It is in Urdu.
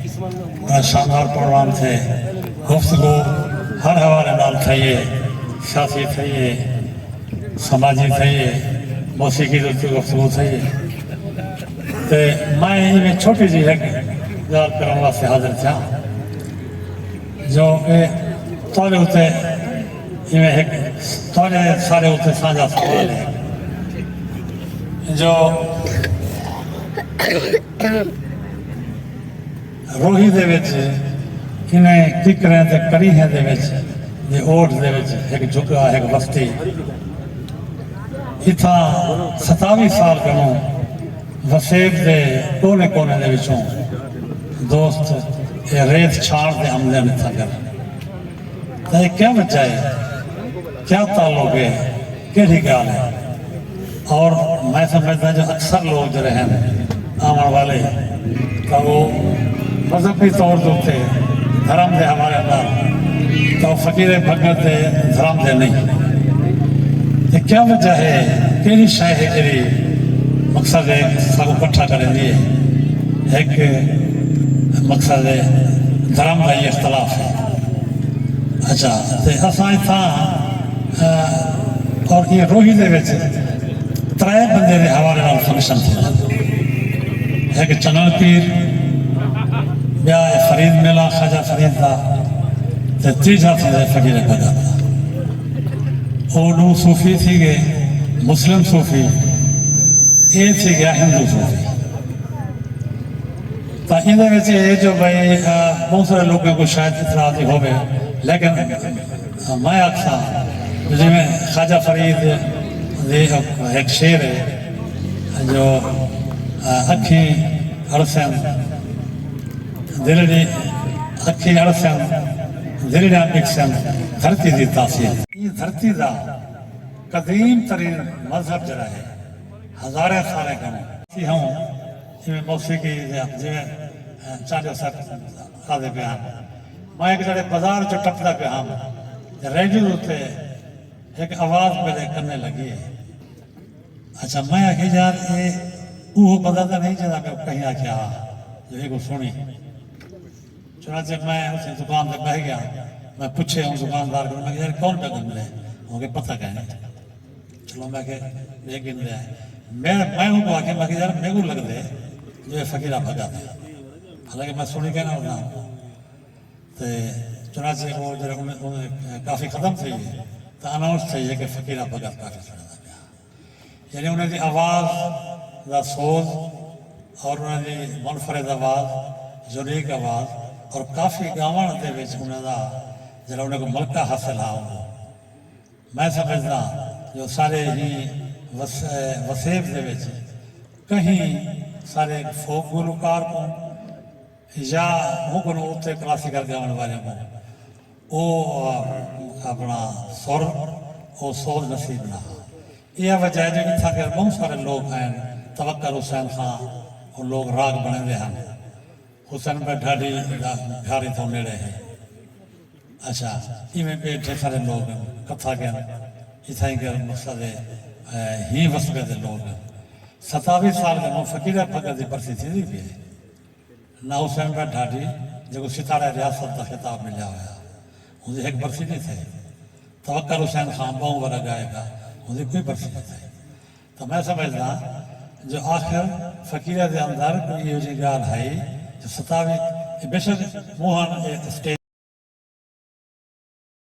شاندار پروگرام تھے، گفتگو ہر حوالے نال تھئیے، سیاسی تھئیے، سماجی تھئیے، موسیقی دوستی گفتگو تھئیے۔ تے میں چھوٹی جی ایک گال کرنے واسطے حاضر تھا جو تھوڑے ہوتے تھوڑے سارے ہوتے سانجا سوال ہے جو روہی دے وچ انہیں ککریں تے کڑی ہیں دے وچ یہ اوٹ دے وچ ایک جھکا ایک وسطی اتھا 27 سال کنوں وسیب دے کونے کونے دے وچوں دوست ریت چھاڑ دے عملے میں تھا کر تو یہ کیا وجہ ہے، کیا تعلق ہے، کیڑی گال ہے؟ اور میں سمجھتا جو اکثر لوگ جو رہے ہیں آمن والے تو وہ مذہبی طور دوتے دھرم دے ہمارے اندر تو فقیر بھگت دے دھرم دے نہیں۔ یہ کیا وجہ ہے، کیڑی شے ہے جڑی مقصد ہے سب اکٹھا کریں دیے؟ ایک مقصد ہے دھرم کا یہ اختلاف ہے۔ اچھا تو اساں تھا اور یہ روہی دے وچ 3 بندے دے حوالے نال فنکشن تھے، ایک چنن پیر، بیا فرید میلہ خواجہ فرید دا، تے تیجا تھی فقیر بھگت دا۔ وہ 2 صوفی تھی گئے، مسلم صوفی، یہ تھی گیا ہندو صوفی۔ تو اندھے وچ یہ جو بھائی بہت سارے لوگوں کو شاید اطلاعاتی ہو گئے، لیکن میں اکثر جی میں خواجہ فرید ایک شعر ہے جو اکھی ارسن دلڑی اکھی ارسن دلڑا بکسن دھرتی دی تاثیر۔ یہ دھرتی دا قدیم ترین مذہب جڑا ہے ہزاریں سالے کا نہیں ہوں جی موسیقی جی چالیو سر آدھے پہ ہاں میں ایک جڑے بازار جو ٹپتا پہ ہاں ریڈیو ہوتے ایک آواز میرے کرنے لگی ہے۔ اچھا میں آگے یار یہ وہ بتاتا نہیں چاہتا میں کہیں آکے آ جو ایک سنی چنانچہ میں اسی دکان پہ بہ گیا، میں پوچھے ہوں دکاندار کو، میں کہ یار کون پہ گن لے ہوں کہ پتہ کہیں چلو میں کہ یہ گن لے میں ہوں کو آکے میں کہ یار میں کو لگ دے جو یہ فقیرہ بھگا تھا، حالانکہ میں سنی کہنا ہوتا ہوں۔ چنانچہ وہ کافی ختم تھی تو اناؤنس تھی کہ فقیرہ بھگت کافی سننا پیا، یعنی انہیں دی آواز دا سوز اور انہیں دی منفرد آواز یونیک آواز اور کافی گاون دے وچ انہیں دا جڑا انہیں کو ملکہ حاصل ہا میں سمجھنا جو سارے ہی وسیب دے وچ کہیں سارے فوک گلوکار کو یا وہ کو اتنے کلاسیکل گاون والے کو وہ اپنا سر وہ سوز نصیب نہ یہ وجہ ہے جو اتنا کہ بہت سارے لوگ ہیں توکل حسین خان وہ لوگ راگ بنے دے ہیں حسین پہ ڈھاڑی گھاری تو نیڑے ہیں۔ اچھا میں بیٹھے سارے لوگ ہیں کتھا کے اتنا ہی کہ مقصد ہی وسبے دے لوگ ہیں 27 سال کے وہ فقیر بھگت دی برسی تھی بھی ہے نہ حسین پہ ڈھاڑی جو ستارہ ریاست کا خطاب ملیا ہوا مجھے ایک برسی نہیں تھے، توکل حسین خان بہوں ورہ گائے گا مجھے کوئی برسی نہیں تھے۔ تو میں سمجھنا جو آخر فقیرہ دے اندر کوئی یہ جی گال ہے جو 27 بے شک موہن اسٹیج